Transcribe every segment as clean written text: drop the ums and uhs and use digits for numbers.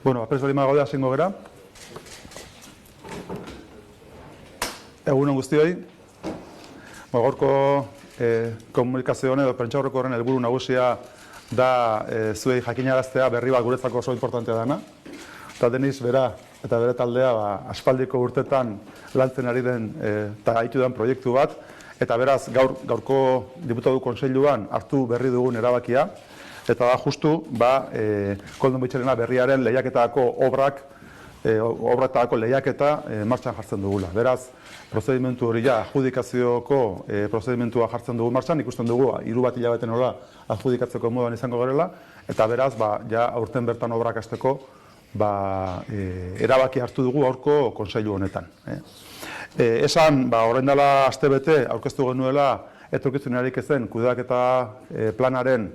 Bueno, prest bali magaude hasingo gera. Egunon guztioi. Gaurko komunikazioan edo prentsaurreko horren helburu nagusia da zuei jakinaraztea berri bat guretzako oso importantea dana. Eta Denis bera eta bere taldea aspaldiko urtetan lantzen ari den eta haitu den proiektu bat. Eta beraz gaurko diputatu kontseiluan hartu berri dugun erabakia. Eta da justu, Koldo Mitxelena berriaren lehiaketako obratako lehiaketa martxan jartzen dugula. Beraz, prozedimentu hori adjudikazioko prozedimentua jartzen dugu martxan, ikusten dugu, 3 hilabeten hola adjudikatzeko moduan izango garela, eta beraz, aurten bertan obrak hasteko erabaki hartu dugu aurko kontseilu honetan. Esan, orain dela astebete aurkeztu genuela etorkizunerik ezen kudeaketa planaren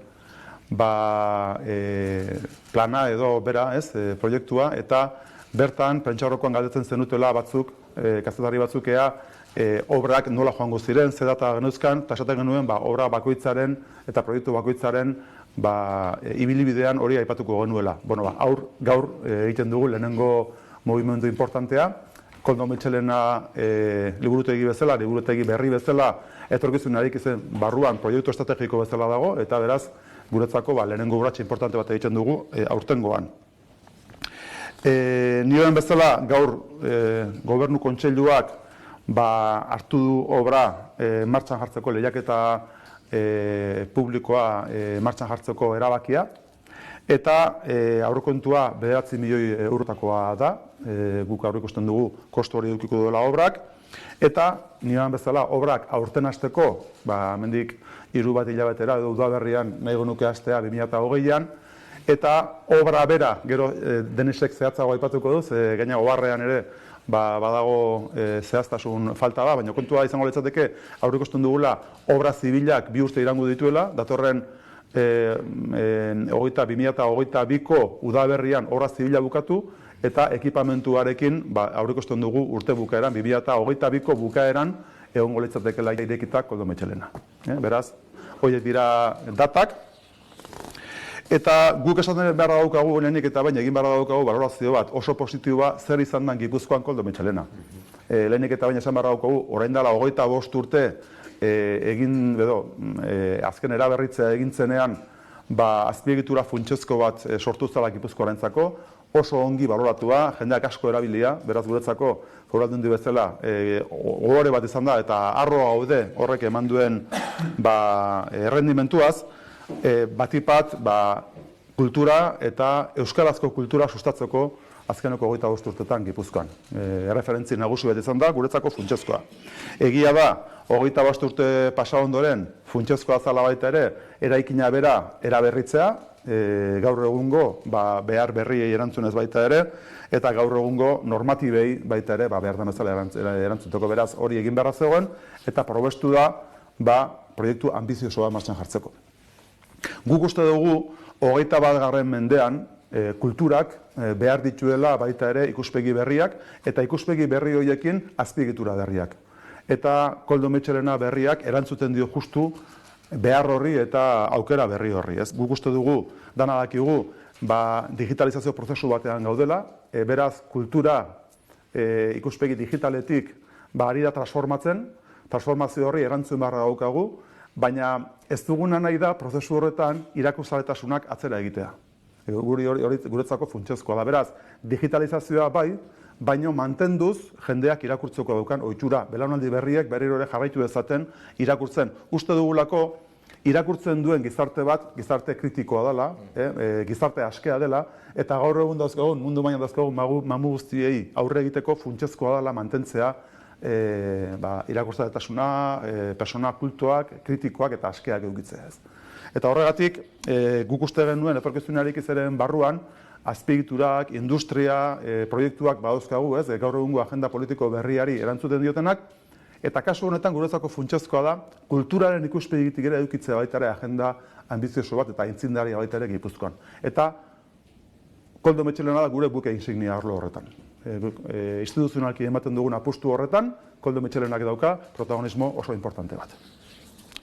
plana edo bera, proiektua, eta bertan prentsaurrekoan galdetzen zenutela batzuk, kazetari batzuk obrak nola joango ziren, ze data geneuzkan, eta esaten genuen obra bakoitzaren eta proiektu bakoitzaren ibilibidean hori aipatuko genuela. Gaur egiten dugu lehenengo movimendu importantea, Koldo Mitxelena liburutegi bezala, liburutegi berri bezala, etorkizunarik izen barruan proiektu estrategiko bezala dago, eta beraz, guretzako lehenengo urratxe importante bat egiten dugu aurtengoan. Nioen bezala gaur gobernu kontseiluak hartu du obra martxan jartzeko lehiaketa publikoa martxan jartzeko erabakia, eta aurrekontua 9 milioi eurotakoa da, guk aurreikusten dugu kostu hori edukiko duela obrak, eta nioen bezala obrak aurten hasteko, hemendik 3 hilabetera edo udaberrian nahi genuke hastea 2020an, eta obra bera, gero Denisek zehatzago aipatuko du, gaina oharrean ere badago zehaztasun falta da, baina kontua izango litzateke aurreikusten dugula obra zibilak 2 urte irango dituela, datorren 2022ko udaberrian obra zibila bukatu, eta ekipamentuarekin aurreikusten dugu urte bukaeran, 2022ko bukaeran egongo litzatekeela irekita Koldo Mitxelena. Beraz, horiek dira datak. Eta guk esaten behar daukagu lehenik eta baina egin behar daukagu balorazio bat oso positiboa zer izan den Gipuzkoan Koldo Mitxelena. Lehenik eta baina esan behar daukagu, orain dela 25 urte azken eraberritzea egin zenean azpiegitura funtsezko bat sortu zela Gipuzkoarentzako, oso ongi baloratua, jendeak asko erabilia, beraz guretzako Foru Aldundi bezala ohore bat izan da eta harroa gaude horrek eman duen errendimentuaz, batipat kultura eta euskarazko kultura sustatzeko azkeneko 25 urtetan Gipuzkoan. Erreferentzi nagusi bat izan da, guretzako funtsezkoa. Egia da, 25 urte pasa ondoren, funtsezkoa zala baita ere, eraikina bera eraberritzea, gaur egungo behar berriei erantzunez baita ere, eta gaur egungo normatibei baita ere behar den bezala erantzuteko, beraz hori egin beharra zegoen, eta probestu da proiektu ambiziosoa martxan jartzeko. Guk uste dugu, 21. mendean, kulturak behar dituela baita ere ikuspegi berriak, eta ikuspegi berri horiekin azpiegitura berriak. Eta Koldo Mitxelena berriak erantzuten dio justu behar horri eta aukera berri horri. Guk uste dugu, dana dakigu, digitalizazio prozesu batean gaudela, beraz kultura ikuspegi digitaletik ari da transformatzen, transformazio horri erantzun beharra daukagu, baina ez duguna nahi da prozesu horretan irakurzaletasunak atzera egitea. Guretzako funtsezkoa da. Beraz, digitalizazioa baino mantenduz jendeak irakurtzeko daukan ohitura, belaunaldi berriek berriro ere jarraitu dezaten irakurtzen. Uste dugulako irakurtzen duen gizarte bat, gizarte kritikoa dela, gizarte askea dela, eta gaur egun dauzkagun, mundu mailan dauzkagun mamu guztiei aurre egiteko funtsezkoa dela mantentzea irakurtzaletasuna, persona kultuak, kritikoak eta askeak edukitzea. Eta horregatik, guk uste genuen etorkizunarik izaren barruan, azpiegiturak, industria, proiektuak badauzkagu, gaur egungo agenda politiko berriari erantzuten diotenak, eta kasu honetan guretzako funtsezkoa da, kulturaren ikuspegitik ere edukitzea baita ere agenda ambizioso bat eta aitzindaria baita ere Gipuzkoan. Eta Koldo Mitxelena da gure buke insignia arlo horretan. Instituzionalki ematen dugun apustu horretan, Koldo Mitxelenak dauka protagonismo oso importante bat.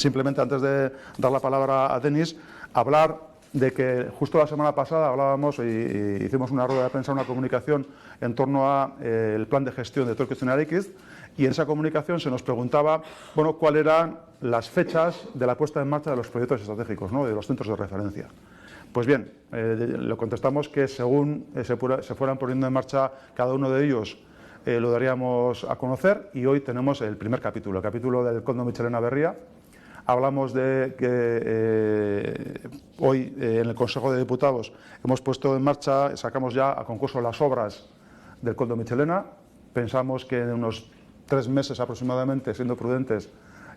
Simplemente, antes de dar la palabra a Denis, hablar de que justo la semana pasada hablábamos y hicimos una rueda de prensa, una comunicación en torno al plan de gestión de Etorkizuna Eraikiz, y en esa comunicación se nos preguntaba, bueno, cuáles eran las fechas de la puesta en marcha de los proyectos estratégicos, ¿no?, de los centros de referencia. Pues bien, le contestamos que según se fueran poniendo en marcha cada uno de ellos, lo daríamos a conocer, y hoy tenemos el primer capítulo, el capítulo del Koldo Mitxelena Berria. Hablamos de que hoy en el Consejo de Diputados hemos puesto en marcha, sacamos ya a concurso las obras del Koldo Mitxelena. Pensamos que en unos 3 meses aproximadamente, siendo prudentes,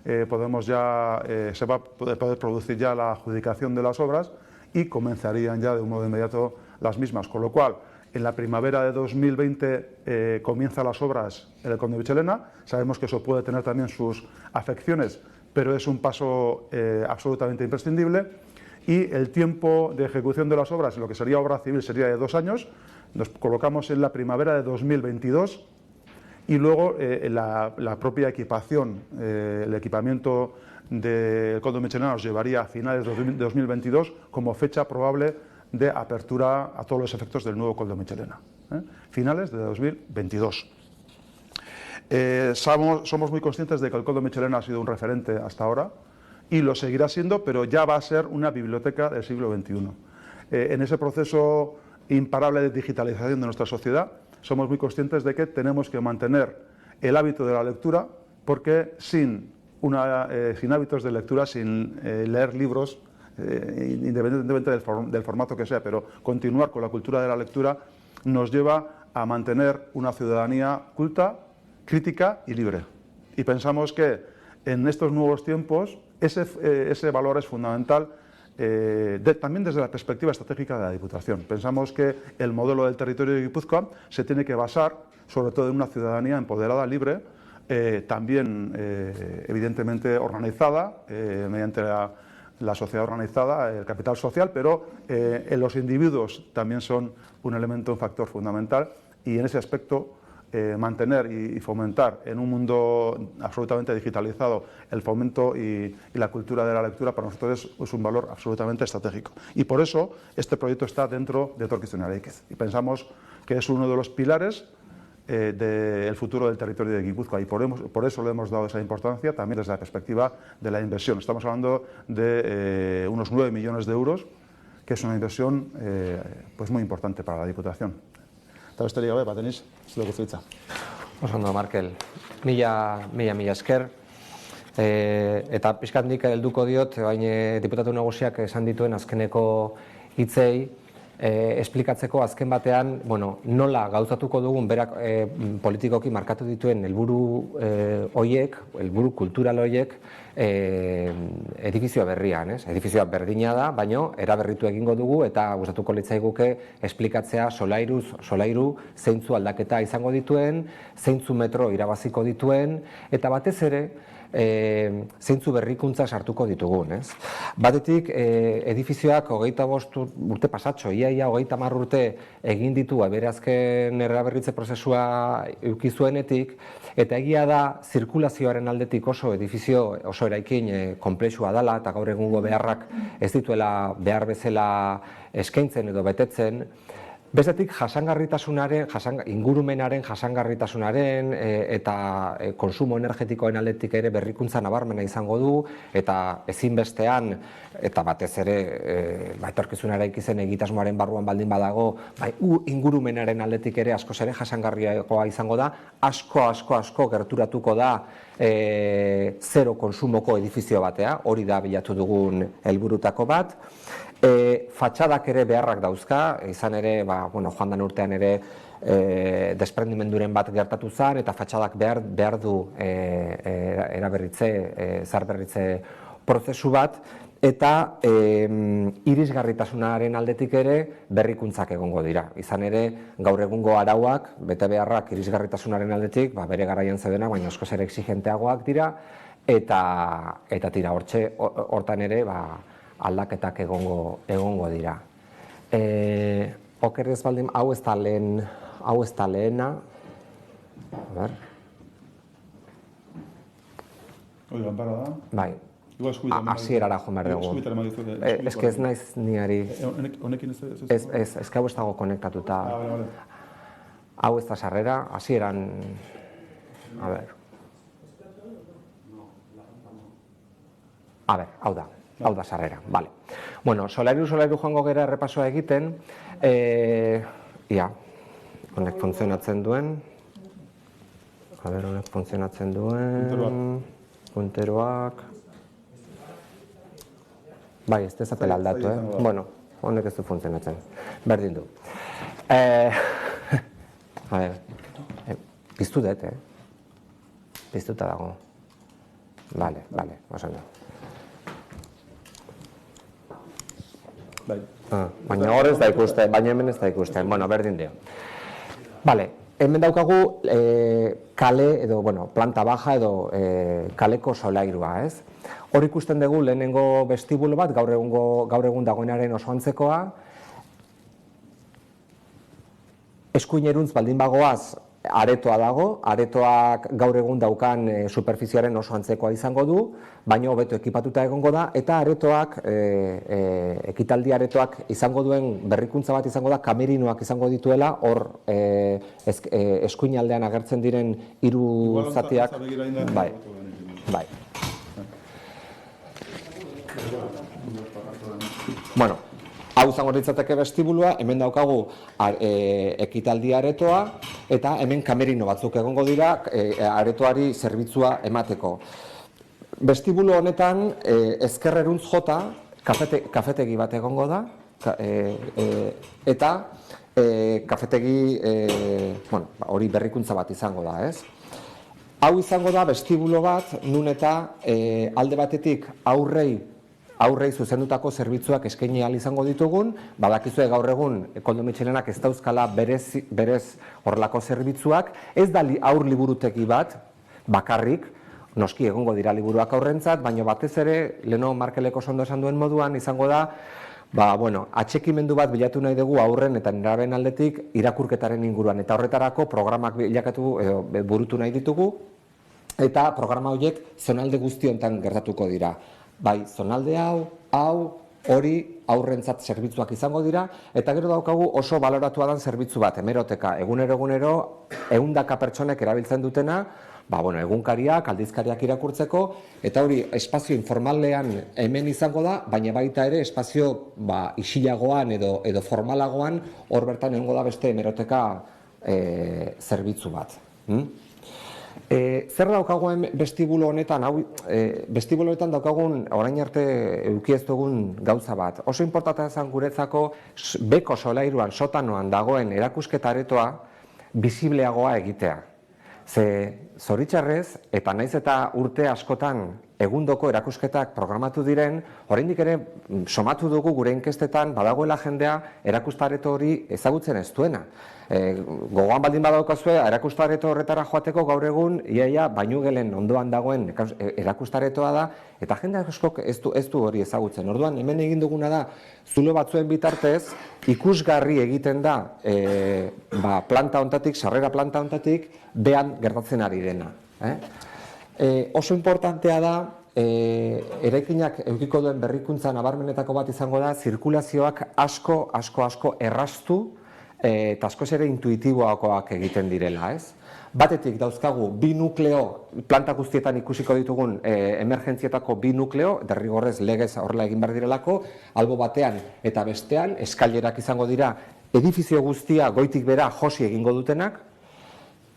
se va a poder producir ya la adjudicación de las obras y comenzarían ya de un modo inmediato las mismas. Con lo cual, en la primavera de 2020 comienzan las obras en el Koldo Mitxelena. Sabemos que eso puede tener también sus afecciones, pero es un paso absolutamente imprescindible, y el tiempo de ejecución de las obras, en lo que sería obra civil, sería de 2 años. Nos colocamos en la primavera de 2022, y luego la propia equipación, el equipamiento del Koldo Mitxelena nos llevaría a finales de 2022 como fecha probable de apertura a todos los efectos del nuevo Koldo Mitxelena. Finales de 2022. Somos muy conscientes de que el Koldo Mitxelena ha sido un referente hasta ahora y lo seguirá siendo, pero ya va a ser una biblioteca del siglo XXI. En ese proceso imparable de digitalización de nuestra sociedad, somos muy conscientes de que tenemos que mantener el hábito de la lectura, porque sin hábitos de lectura, sin leer libros, independientemente del formato que sea, pero continuar con la cultura de la lectura nos lleva a mantener una ciudadanía culta, crítica y libre. Y pensamos que en estos nuevos tiempos ese valor es fundamental, también desde la perspectiva estratégica de la Diputación. Pensamos que el modelo del territorio de Guipúzcoa se tiene que basar sobre todo en una ciudadanía empoderada, libre, también evidentemente organizada mediante la sociedad organizada, el capital social, pero en los individuos también son un elemento, un factor fundamental, y en ese aspecto mantener y fomentar en un mundo absolutamente digitalizado el fomento y la cultura de la lectura para nosotros es un valor absolutamente estratégico. Y por eso este proyecto está dentro de Etorkizuna Eraikiz, y pensamos que es uno de los pilares del futuro del territorio de Guipúzcoa, y por eso le hemos dado esa importancia también desde la perspectiva de la inversión. Estamos hablando de unos 9 millones de euros, que es una inversión pues muy importante para la Diputación. Eta besterik gabe, Denis, zuek hitza. Oso ondo, Markel. Mila esker. Eta pixkandik helduko diot, bain diputatu nagusiak esan dituen azkeneko hitzei, esplikatzeko azken batean, nola gauzatuko dugun berak politikoki markatu dituen helburu horiek, helburu kultural horiek, edifizioa berrian, ez? Edifizioa berdina da, baina eraberritu egingo dugu, eta gustatuko litzaiguke esplikatzea solairu zeintzu aldaketa izango dituen, zeintzu metro irabaziko dituen, eta batez ere zeintzu berrikuntza sartuko ditugun, ez? Batetik, edifizioak 25 urte pasatxo, ia 30 urte egin ditu bere azken eraberritze prozesua eduki zuenetik, eta egia da zirkulazioaren aldetik oso eraikin konplexua dela, eta gaur egungo beharrak ez dituela behar bezala eskaintzen edo betetzen. Bestetik, ingurumenaren jasangarritasunaren eta konsumo energetikoen aldetik ere berrikuntza nabarmena izango du, eta ezinbestean, eta batez ere Etorkizuna Eraikizen egitasmoaren barruan baldin badago, ingurumenaren aldetik ere askoz ere jasangarriagoa izango da, asko gerturatuko da zero konsumoko edifizio batea, hori da bilatu dugun helburutako bat. Fatxadak ere beharrak dauzka, izan ere, joan den urtean ere desprendimenduren bat gertatu zen, eta fatxadak behar du zarberritze prozesu bat, eta irisgarritasunaren aldetik ere berrikuntzak egongo dira. Izan ere, gaur egungo arauak, bete beharrak irisgarritasunaren aldetik, bere garaian zeudena, baina askoz ere exigenteagoak dira, eta tira, hortan ere, aldaketak egongo dira. Okerrez baldin, hau ez da lehena. Hori lanpara da. Bai, hasierara joan behar dugu. Ez que ez naiz niari... Honekin ez? Ez que hau ez dago konektatuta. Hau ez da sarrera, hasieran... A ver, hau da sarrera, bale. Bueno, solairu joango gera errepasoa egiten, ia, honek funtzionatzen duen, punteroak, bai, ez dezapela aldatu, bueno, honek ez du funtzionatzen, berdin du. A ver, piztu dut, piztuta dago, bale, oso ondo. Baina hor ez da ikusten, baina hemen ez da ikusten, bueno, berdin dio. Bale, hemen daukagu kale edo, bueno, planta baja edo kaleko solairua, ez? Hor ikusten dugu lehenengo vestibulo bat, gaur egun dagoenaren oso antzekoa. Eskuineruntz baldin bagoaz, aretoa dago, aretoak gaur egun daukan superfiziaren oso antzekoa izango du, baina hobeto ekipatuta egongo da, eta aretoak, ekitaldi aretoak izango duen berrikuntza bat izango da, kamerinoak izango dituela, hor eskuinaldean agertzen diren 3 zatiak, bai. Bueno, hau izango litzateke vestibulua, hemen daukagu ekitaldi aretoa, eta hemen kamerino batzuk egongo dira aretoari zerbitzua emateko. Vestibulo honetan, ezkerreruntz jota, kafetegi bat egongo da, eta kafetegi, hori berrikuntza bat izango da, ez? Hau izango da vestibulo bat, nun eta alde batetik aurrei zuzendutako zerbitzuak eskaini ahal izango ditugun, badakizue gaur egun Koldo Mitxelenak ez dauzkala berez horrelako zerbitzuak, ez da aur liburutegi bat, bakarrik, noski egongo dira liburuak aurrentzat, baina batez ere, leno Markelek oso ondo esan duen moduan, izango da, atxekimendu bat bilatu nahi dugu aurren eta neraben aldetik irakurketaren inguruan, eta horretarako programak bilakatu burutu nahi ditugu, eta programa horiek zonalde guzti honetan gertatuko dira. Bai, zonalde hau, hori aurrentzat zerbitzuak izango dira, eta gero daukagu oso baloratua den zerbitzu bat, hemeroteka, egunero, 100 pertsonek erabiltzen dutena, egunkariak, aldizkariak irakurtzeko, eta hori espazio informalean hemen izango da, baina baita ere espazio isilagoan edo formalagoan, hor bertan egongo da beste hemeroteka zerbitzu bat. Zer daukaguen vestibulo honetan, vestibulo honetan daukagun orain arte eduki ez dugun gauza bat. Oso inportantea zen guretzako beko solairuan, sotanoan dagoen erakusketa aretoa bizibleagoa egitea. Ze zoritxarrez, eta naiz eta urte askotan egundoko erakusketak programatu diren, oraindik ere somatu dugu gure inkestetan badagoela jendea erakustareto hori ezagutzen ez duena. Gogoan baldin badaukazue, erakustareto horretara joateko gaur egun, iaia bainugelen ondoan dagoen erakustaretoa da, eta jende askok ez du hori ezagutzen. Orduan, hemen egin duguna da, zulo batzuen bitartez, ikusgarri egiten da planta honetatik, sarrera planta honetatik, behan gertatzen ari dena. Oso importantea da, eraikinak edukiko duen berrikuntza nabarmenetako bat izango da, zirkulazioak asko erraztu, eta askoz ere intuitiboakoak egiten direla, ez? Batetik dauzkagu 2 nukleo, planta guztietan ikusiko ditugun emergentzietako 2 nukleo, derrigorrez legez horrela egin behar direlako, albo batean eta bestean, eskailerak izango dira, edifizio guztia goitik bera josi egingo dutenak,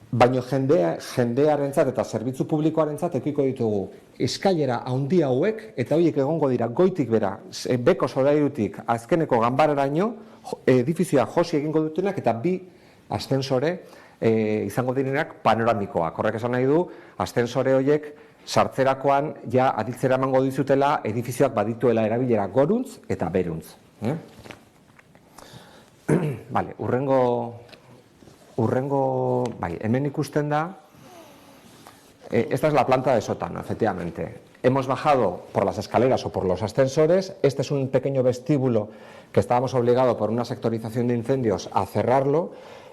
baina jendearentzat eta zerbitzu publikoarentzat edukiko ditugu eskailera handi hauek, eta horiek egongo dira goitik bera, beko solairutik azkeneko ganbararaino, edifizioa josi egingo dutenak eta 2 ascensore izango direnak panoramikoak. Horrek esan nahi du, ascensore horiek sartzerakoan ja aditzera emango dizutela edifizioak badituela erabilera goruntz eta beruntz. Urrengo, hemen ikusten da, esta es la planta de sótano, efectivamente. Hemos bajado por las escaleras o por los ascensores. Este es un pequeño vestíbulo que estábamos obligados por una sectorización de incendios a cerrarlo.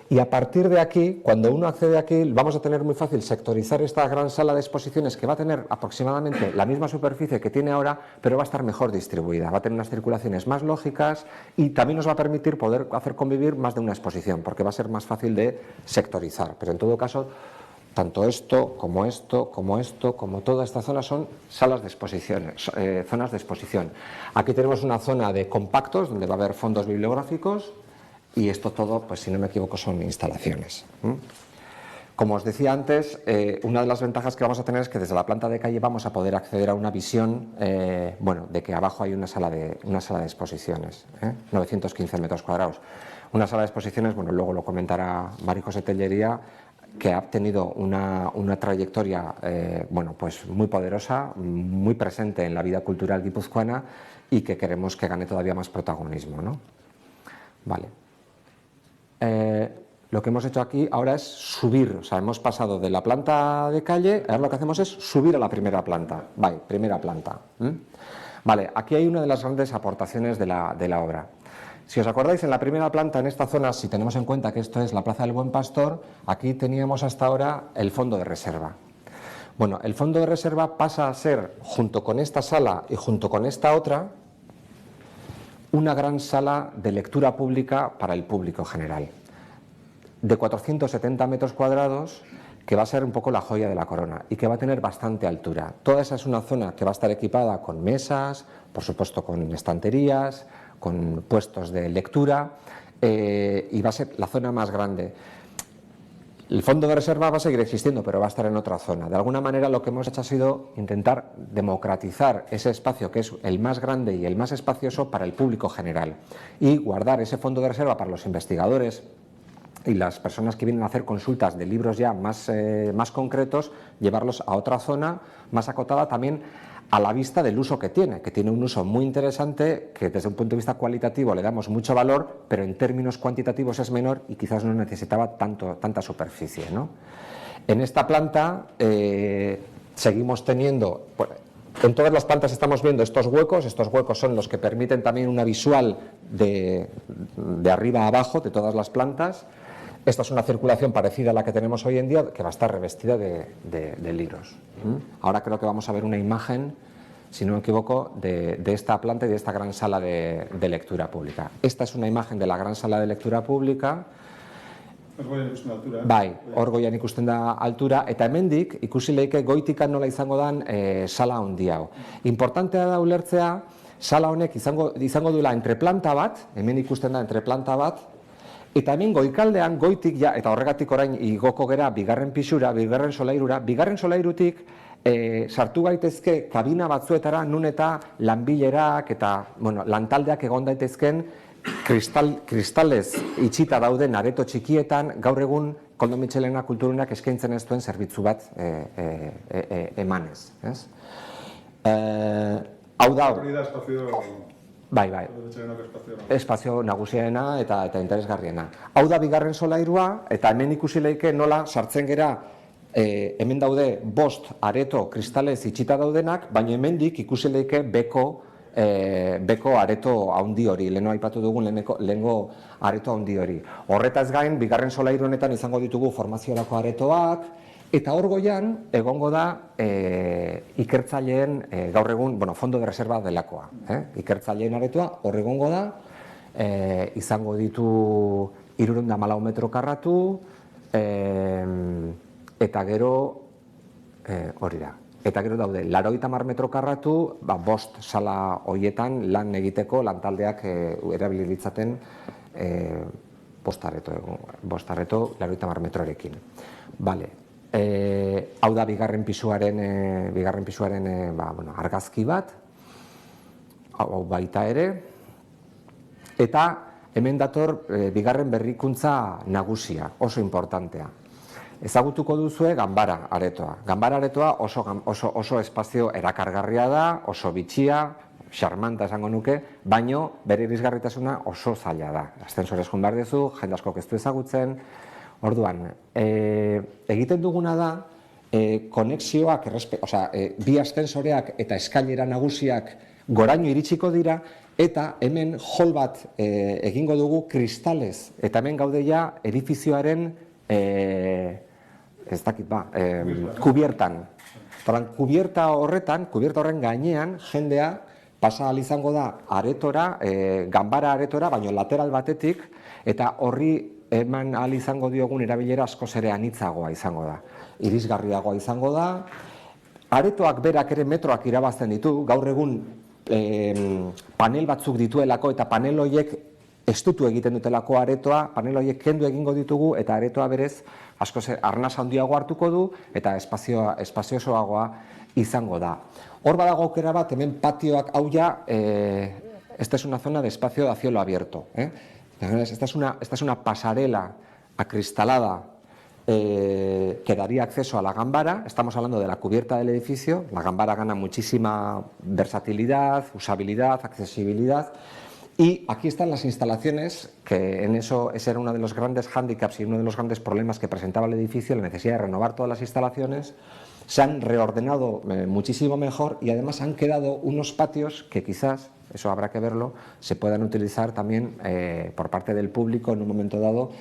Y a partir de aquí, cuando uno accede aquí, vamos a tener muy fácil sectorizar esta gran sala de exposiciones que va a tener aproximadamente la misma superficie que tiene ahora, pero va a estar mejor distribuida, va a tener unas circulaciones más lógicas y también nos va a permitir poder hacer convivir más de una exposición, porque va a ser más fácil de sectorizar. Pero en todo caso, tanto esto, como toda esta zona son salas de exposiciones, zonas de exposición. Aquí tenemos una zona de compactos, donde va a haber fondos bibliográficos, y esto todo, pues si no me equivoco, son instalaciones. Como os decía antes, una de las ventajas que vamos a tener es que desde la planta de calle vamos a poder acceder a una visión, de que abajo hay una sala de exposiciones, 915 metros cuadrados. Una sala de exposiciones, luego lo comentará María José Tellería, que ha tenido una trayectoria pues muy poderosa, muy presente en la vida cultural guipuzcoana y que queremos que gane todavía más protagonismo, ¿no? Vale. Lo que hemos hecho aquí ahora es subir, o sea, hemos pasado de la planta de calle, ahora lo que hacemos es subir a la primera planta. Vale, primera planta. Vale, aquí hay una de las grandes aportaciones de la obra. Si os acordáis, en la primera planta, en esta zona, si tenemos en cuenta que esto es la Plaza del Buen Pastor, aquí teníamos hasta ahora el fondo de reserva. Bueno, el fondo de reserva pasa a ser, junto con esta sala y junto con esta otra, una gran sala de lectura pública para el público general, de 470 metros cuadrados, que va a ser un poco la joya de la corona y que va a tener bastante altura. Toda esa es una zona que va a estar equipada con mesas, por supuesto con estanterías, con puestos de lectura, y va a ser la zona más grande. El fondo de reserva va a seguir existiendo, pero va a estar en otra zona. De alguna manera lo que hemos hecho ha sido intentar democratizar ese espacio que es el más grande y el más espacioso para el público general y guardar ese fondo de reserva para los investigadores y las personas que vienen a hacer consultas de libros ya más concretos, llevarlos a otra zona más acotada también a la vista del uso que tiene un uso muy interesante, que desde un punto de vista cualitativo le damos mucho valor, pero en términos cuantitativos es menor y quizás no necesitaba tanta superficie, ¿no? En esta planta seguimos teniendo, en todas las plantas estamos viendo estos huecos son los que permiten también una visual de arriba a abajo de todas las plantas. Esta es una circulación parecida a la que tenemos hoy en día, que va a estar revestida de libros. Ahora creo que vamos a ver una imagen, si no me equivoco, de esta planta y de esta gran sala de lectura pública. Esta es una imagen de la gran sala de lectura pública. Bai, hor goian ikusten da altura, eta hemendik ikusi leike goitikan nola izango dan sala handi hau. Importantea da ulertzea, sala honek izango duela entreplanta bat, hemen ikusten da entreplanta bat, eta hemen goikaldean, goitik, eta horregatik orain igoko gera bigarren pisura, bigarren solairura, bigarren solairutik sartu gaitezke kabina batzuetara nun eta lanbilerak eta lantaldeak egon daitezken kristalez itxita dauden areto txikietan gaur egun Koldo Mitxelena kulturunak eskaintzen ez duen zerbitzu bat emanez. Hau da... Bai, espazio nagusiena eta interesgarriena. Hau da bigarren solairua, eta hemen ikusi leike nola sartzen gera, hemen daude 5 areto kristalez itxita daudenak, baina hemendik ikusi leike beko areto handi hori, leheno aipatu dugun lehengo areto handi hori. Horretaz gain, bigarren solairu honetan izango ditugu formaziorako aretoak, eta hor goian egongo da ikertzaileen gaur egun, fondo de reserva delakoa. Ikertzaileen aretoa hor egongo da, izango ditu 314 metro karratu, eta gero hori da. Eta gero daude, 80 metro karratu, 5 sala hoietan lan egiteko lantaldeak erabili ditzaten 5 areto 80 metrorekin. Bale. Hau da bigarren pisuaren argazki bat, hau baita ere, eta hemen dator bigarren berrikuntza nagusia, oso importantea. Ezagutuko duzue ganbara aretoa. Ganbara aretoa oso espazio erakargarria da, oso bitxia, xarmanta esango nuke, baino bere irisgarritasuna oso zaila da. Ascensorez joan behar duzu, jende askok ez du ezagutzen. Orduan, egiten duguna da, konexioak, bi ascensoreak eta eskailera nagusiak goraino iritsiko dira, eta hemen hall bat egingo dugu kristalez, eta hemen gaude ja edifizioaren ez dakit kubiertan. Kubierta horren gainean jendea pasa ahal izango da aretora, ganbara aretora, baino lateral batetik, eta horri eman ahal izango diogun erabilera askoz ere anitzagoa izango da. Irisgarriagoa izango da, aretoak berak ere metroak irabazten ditu, gaur egun panel batzuk dituelako eta panel horiek estutu egiten dutelako aretoa, panel horiek kendu egingo ditugu eta aretoa berez askoz arnasa handiago hartuko du eta espaziosoagoa izango da. Hor badago aukera bat, hemen patioak hau ja, esta es una zona de espacio a cielo abierto. Esta es una pasarela acristalada que daría acceso a la gambara. Estamos hablando de la cubierta del edificio. La gambara gana muchísima versatilidad, usabilidad, accesibilidad. Y aquí están las instalaciones, que en eso ese era uno de los grandes hándicaps y uno de los grandes problemas que presentaba el edificio, la necesidad de renovar todas las instalaciones. Se han reordenado muchísimo mejor y además han quedado unos patios que quizás, eso habrá que verlo, se puedan utilizar también por parte del público en un momento dado.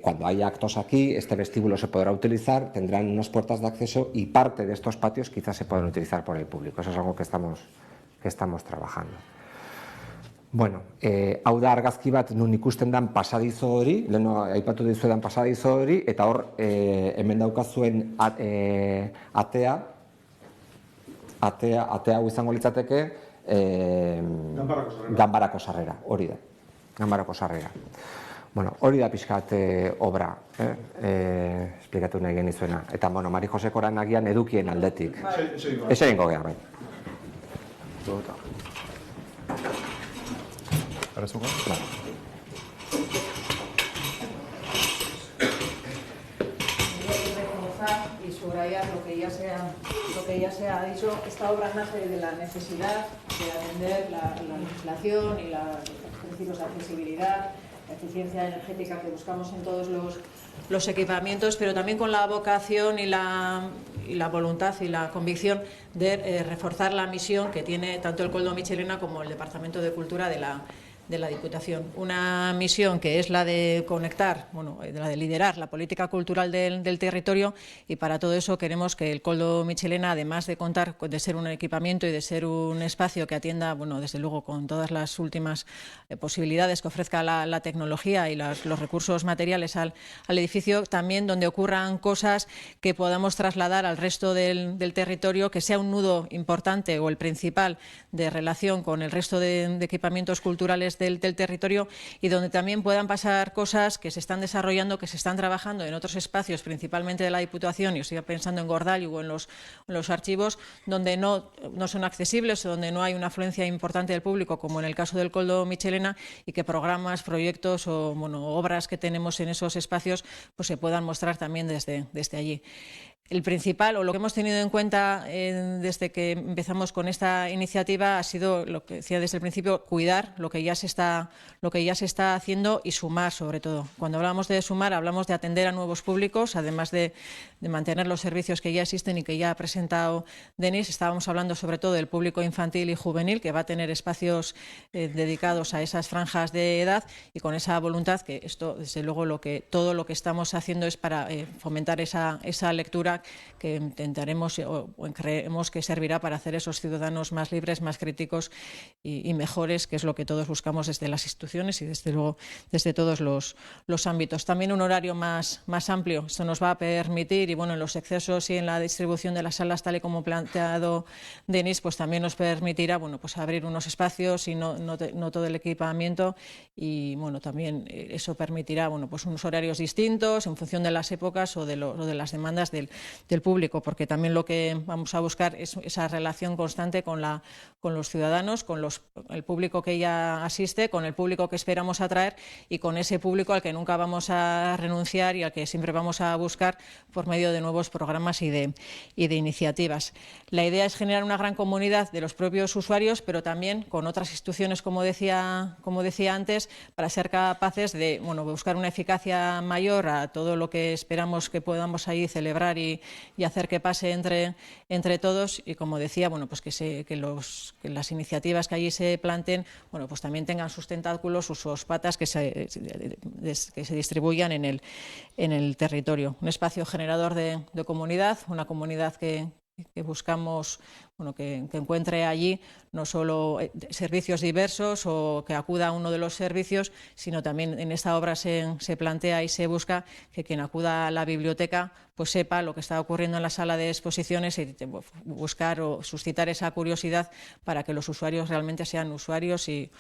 Cuando haya actos aquí, este vestíbulo se podrá utilizar, tendrán unas puertas de acceso y parte de estos patios quizás se puedan utilizar por el público. Eso es algo que estamos trabajando. Bueno, hau da argazki bat nun ikusten dan pasadizo hori, leheno aipatu dizuedan pasadizo hori, eta hor hemen daukazuen atea hau izango litzateke ganbarako sarrera, hori da, ganbarako sarrera. Bueno, hori da pixkat obra, esplikatu nahi genizuena. Eta, bueno, Mari Jose Koran agian edukien aldetik. Ese egingo geha, bai. Y subrayar lo que ya se ha dicho, esta obra nace de la necesidad de atender la legislación y los principios de accesibilidad, la eficiencia energética que buscamos en todos los equipamientos, pero también con la vocación y la voluntad y la convicción de reforzar la misión que tiene tanto el Koldo Mitxelena como el Departamento de Cultura de la Diputación. Una misión que es la de conectar, bueno, la de liderar la política cultural del territorio, y para todo eso queremos que el Koldo Mitxelena, además de contar, de ser un equipamiento y de ser un espacio que atienda, bueno, desde luego con todas las últimas posibilidades que ofrezca la tecnología y los recursos materiales al edificio, también donde ocurran cosas que podamos trasladar al resto del territorio, que sea un nudo importante o el principal de relación con el resto de equipamientos culturales del territorio, y donde también puedan pasar cosas que se están desarrollando, que se están trabajando en otros espacios, principalmente de la Diputación, y os estoy pensando en Gordallu o en los archivos, donde no son accesibles o donde no hay una afluencia importante del público, como en el caso del Koldo Mitxelena, y que programas, proyectos o obras que tenemos en esos espacios pues se puedan mostrar también desde allí. El principal, o lo que hemos tenido en cuenta desde que empezamos con esta iniciativa, ha sido, lo que decía desde el principio, cuidar lo que ya se está haciendo y sumar, sobre todo. Cuando hablamos de sumar, hablamos de atender a nuevos públicos, además de mantener los servicios que ya existen y que ya ha presentado Denis. Estábamos hablando sobre todo del público infantil y juvenil, que va a tener espacios dedicados a esas franjas de edad, y con esa voluntad que esto, desde luego, todo lo que estamos haciendo es para fomentar esa lectura que intentaremos o creemos que servirá para hacer esos ciudadanos más libres, más críticos y mejores, que es lo que todos buscamos desde las instituciones y desde luego desde todos los ámbitos. También un horario más amplio. Esto nos va a permitir, y bueno, en los excesos y en la distribución de las salas, tal y como planteado Denis, pues también nos permitirá, bueno, pues abrir unos espacios y no todo el equipamiento, y bueno, también eso permitirá, bueno, pues unos horarios distintos en función de las épocas o de las demandas del público, porque también lo que vamos a buscar es esa relación constante con los ciudadanos, con el público que ya asiste, con el público que esperamos atraer y con ese público al que nunca vamos a renunciar y al que siempre vamos a buscar por medio de nuevos programas y de iniciativas. La idea es generar una gran comunidad de los propios usuarios, pero también con otras instituciones, como decía antes, para ser capaces de buscar una eficacia mayor a todo lo que esperamos que podamos ahí celebrar y y hacer que pase entre todos, y como decía, bueno, pues que las iniciativas que allí se planteen, bueno, pues también tengan sus tentáculos, sus patas, que se distribuyan en el territorio. Un espacio generador de comunidad, una comunidad que buscamos, bueno, que encuentre allí no solo servicios diversos o que acuda a uno de los servicios, sino también en esta obra se plantea y se busca que quien acuda a la biblioteca pues sepa lo que está ocurriendo en la sala de exposiciones y buscar o suscitar esa curiosidad para que los usuarios realmente sean usuarios y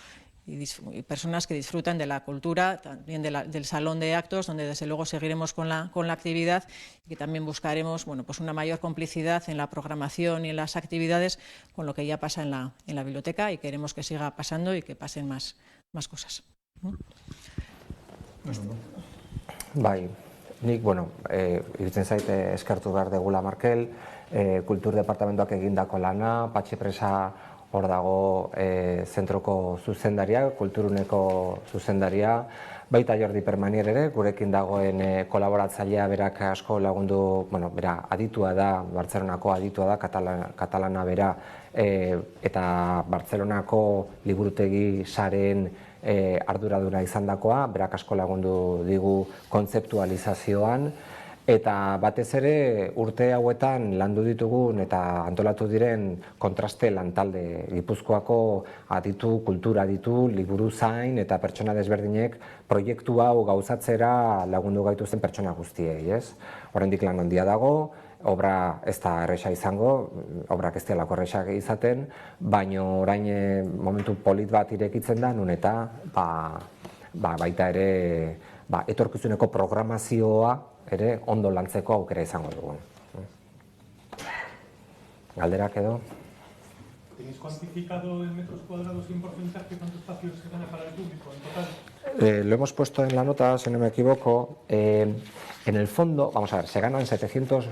personas que disfrutan de la cultura, también del salón de actos, donde desde luego seguiremos con la actividad, y que también buscaremos, bueno, pues una mayor complicidad en la programación y en las actividades con lo que ya pasa en la biblioteca, y queremos que siga pasando y que pasen más cosas. Bai, nik, bueno, iruditzen zaite eskertu behar degula Markel, Kultur Departamentoak egindako lana, Patxi Presa hor dago zentroko zuzendaria, kulturuneko zuzendaria, baita Jordi Permanier ere, gurekin dagoen kolaboratzailea, berak asko lagundu, bueno, bera aditua da, Bartzelonako aditua da, katalana bera, eta Bartzelonako liburutegi saren arduraduna izandakoa, berak asko lagundu digu kontzeptualizazioan, eta batez ere urte hauetan landu ditugun eta antolatu diren kontraste lantalde, Gipuzkoako aditu, kultura aditu, liburu zain eta pertsona desberdinek proiektu hau gauzatzera lagundu gaituzten pertsona guztiei, ez? Oraindik lan handia dago, obra ez da erresa izango, obrak ez dialako erresak izaten, baina orain momentu polit bat irekitzen da, nun eta baita ere etorkizuneko programazioa ere ondo lantzeko aukera izango dugun. Galderak edo? ¿Tenéis cuantificado en metros cuadrados y en porcentaje cuánto espacio se gana para el público en total? Lo hemos puesto en la nota, si no me equivoco. En el fondo, vamos a ver, se ganan 700,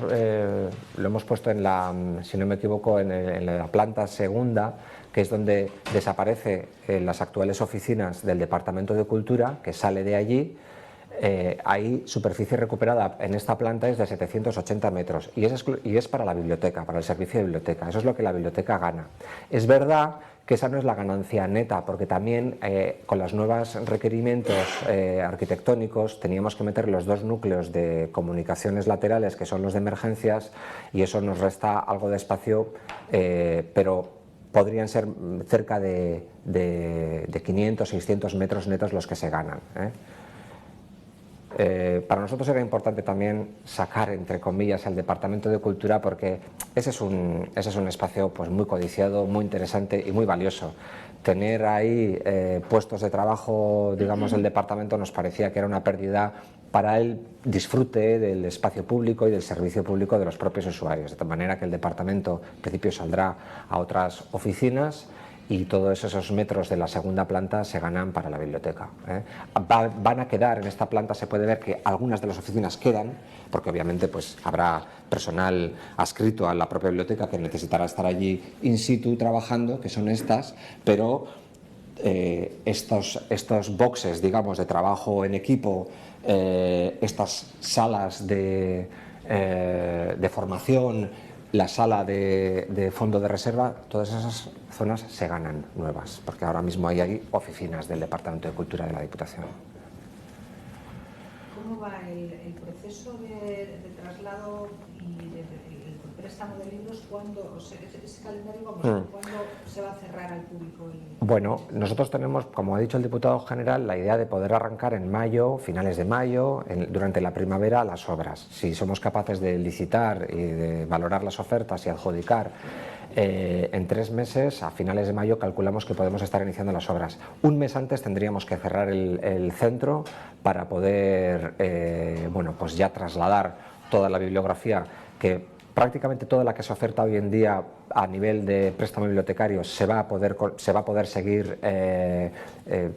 lo hemos puesto en la, si no me equivoco, en la planta segunda, que es donde desaparece las actuales oficinas del Departamento de Cultura, que sale de allí. Hay superficie recuperada en esta planta es de 780 metros y es para la biblioteca, para el servicio de biblioteca. Eso es lo que la biblioteca gana. Es verdad que esa no es la ganancia neta, porque también con los nuevos requerimientos arquitectónicos teníamos que meter los dos núcleos de comunicaciones laterales, que son los de emergencias, y eso nos resta algo de espacio, pero podrían ser cerca de 500, 600 metros netos los que se ganan. Para nosotros era importante también sacar, entre comillas, el Departamento de Cultura, porque ese es un espacio pues, muy codiciado, muy interesante y muy valioso. Tener ahí puestos de trabajo, digamos, del departamento nos parecía que era una pérdida para el disfrute del espacio público y del servicio público de los propios usuarios, de tal manera que el departamento en principio saldrá a otras oficinas y todos esos metros de la segunda planta se ganan para la biblioteca. Van a quedar en esta planta, se puede ver que algunas de las oficinas quedan, porque obviamente pues, habrá personal adscrito a la propia biblioteca que necesitará estar allí in situ trabajando, que son estas, pero estos boxes, digamos, de trabajo en equipo, estas salas de formación, la sala de fondo de reserva, todas esas zonas se ganan nuevas, porque ahora mismo hay oficinas del Departamento de Cultura de la Diputación. ¿Cómo va el proceso de traslado y el préstamo de libros? ¿Cuándo, ese calendario, cuándo se va a cerrar al público? Bueno, nosotros tenemos, como ha dicho el diputado general, la idea de poder arrancar en mayo, finales de mayo, durante la primavera, las obras. Si somos capaces de licitar y de valorar las ofertas y adjudicar en 3 meses, a finales de mayo, calculamos que podemos estar iniciando las obras. Un mes antes tendríamos que cerrar el centro para poder bueno, pues ya trasladar toda la bibliografía, que prácticamente toda la que se oferta hoy en día a nivel de préstamo bibliotecario se va a poder seguir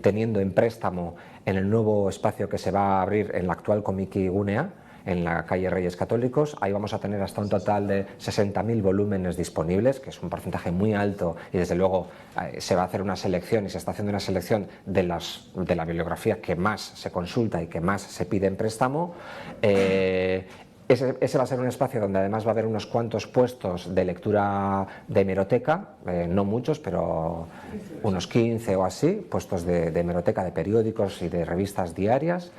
teniendo en préstamo en el nuevo espacio que se va a abrir en la actual Komiki Gunea, en la calle Reyes Católicos. Ahí vamos a tener hasta un total de 60.000 volúmenes disponibles, que es un porcentaje muy alto, y desde luego se va a hacer una selección y se está haciendo una selección de la bibliografía que más se consulta y que más se pide en préstamo. Ese va a ser un espacio donde además va a haber unos cuantos puestos de lectura de hemeroteca, no muchos, pero unos 15 o así, puestos de hemeroteca de periódicos y de revistas diarias.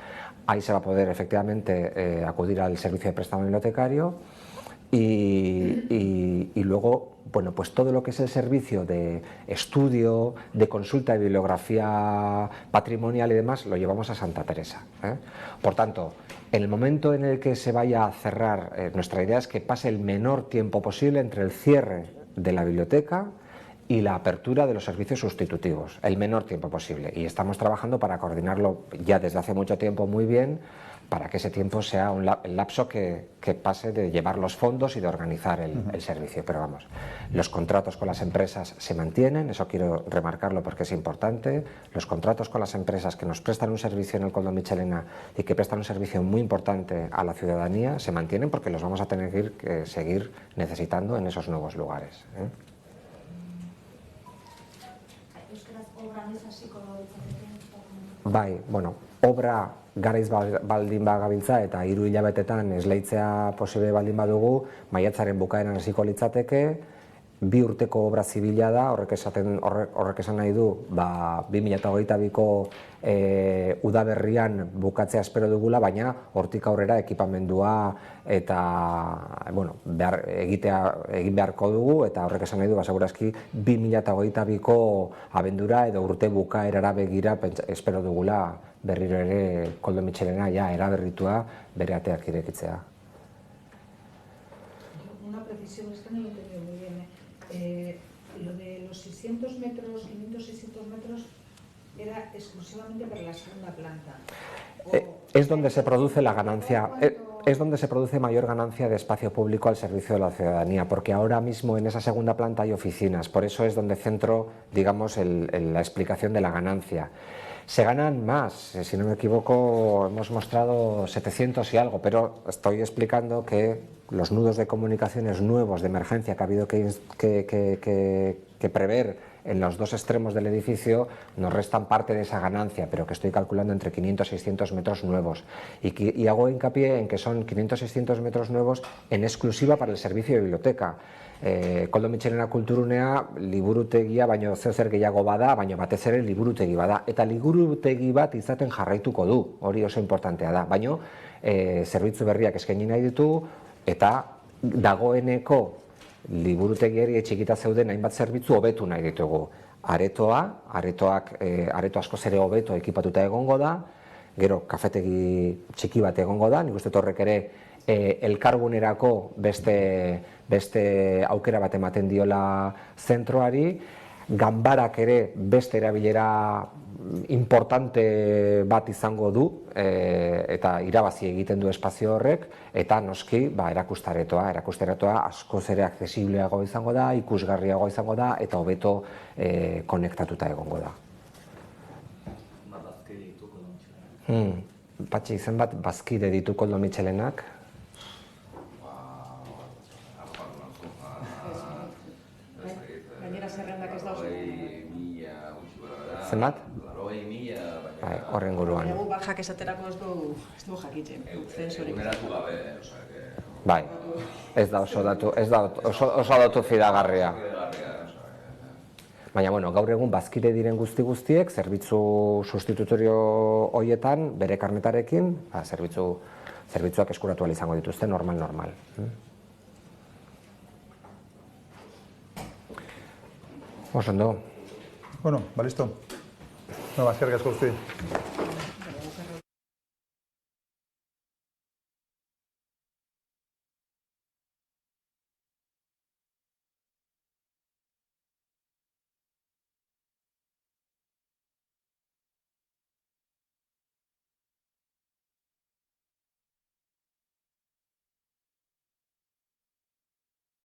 Ahí se va a poder efectivamente acudir al servicio de préstamo bibliotecario y luego, bueno, pues todo lo que es el servicio de estudio, de consulta de bibliografía patrimonial y demás, lo llevamos a Santa Teresa. Por tanto, en el momento en el que se vaya a cerrar, nuestra idea es que pase el menor tiempo posible entre el cierre de la biblioteca y la apertura de los servicios sustitutivos, el menor tiempo posible. Y estamos trabajando para coordinarlo ya desde hace mucho tiempo muy bien, para que ese tiempo sea el lapso que pase de llevar los fondos y de organizar el servicio. Pero vamos, los contratos con las empresas se mantienen, eso quiero remarcarlo porque es importante. Los contratos con las empresas que nos prestan un servicio en el Koldo Mitxelena y que prestan un servicio muy importante a la ciudadanía se mantienen porque los vamos a tener que seguir necesitando en esos nuevos lugares. Bai, bueno, obra garaiz baldin bagabiltza eta 3 hilabetetan esleitzea posible baldin badugu, maiatzaren bukaeran hasiko litzateke, 2 urteko obra zibila da, horrek esan nahi du, 2022ko udaberrian bukatzea espero dugula, baina hortik aurrera ekipamendua eta bueno, egin beharko dugu, eta horrek esan nahi du, segurazki 2022ko abendura edo urte bukaerara begira espero dugula berriro ere Koldo Mitxelena ja eraberritua bere ateak irekitzea. Una precisión, es que no lo he entendido muy bien. Lo de los 600 metros, 500-600 metros, era exclusivamente para la segunda planta. Es donde se produce la ganancia, es donde se produce mayor ganancia de espacio público al servicio de la ciudadanía, porque ahora mismo en esa segunda planta hay oficinas, por eso es donde centro, digamos, la explicación de la ganancia. Se ganan más, si no me equivoco, hemos mostrado 700 y algo, pero estoy explicando que los nudos de comunicaciones nuevos de emergencia que ha habido que prever en los 2 extremos del edificio nos restan parte de esa ganancia, pero que estoy calculando entre 500 y 600 metros nuevos. Y hago hincapié en que son 500-600 metros nuevos en exclusiva para el servicio de biblioteca. Koldo Mitxelena kulturunea liburutegia baino zer gehiago bada, baina batez ere liburutegi bada. Eta liburutegi bat izaten jarraituko du, hori oso importantea da. Baina zerbitzu berriak eskaini nahi ditu eta dagoeneko liburutegiari txikita zeuden hainbat zerbitzu hobetu nahi ditugu. Areto askoz ere hobeto ekipatuta egongo da, gero kafetegi txiki bat egongo da, nik uste horrek ere elkargunerako beste aukera bat ematen diola zentroari, ganbarak ere beste erabilera importante bat izango du eta irabazi egiten du espazio horrek, eta noski erakustaretoa askoz ere aksesibleago izango da, ikusgarriago izango da eta hobeto konektatuta egongo da. Patxi, zenbat bazkide ditu Koldo Mitxelenak? Gainera zerrendak ez dauz. Zenbat? Horren guruan. Egu bajak esaterako ez du jakitzen. Eguneratu gabe, osake... Bai, ez da oso datu fidagarria. Baina, bueno, gaur egun bazkide diren guztiek, zerbitzu sustitutorio horietan, bere karnetarekin, zerbitzuak eskuratu ahal izango dituzte, normal. Oso ondo. Bueno, listo. Eskerrik asko guztioi.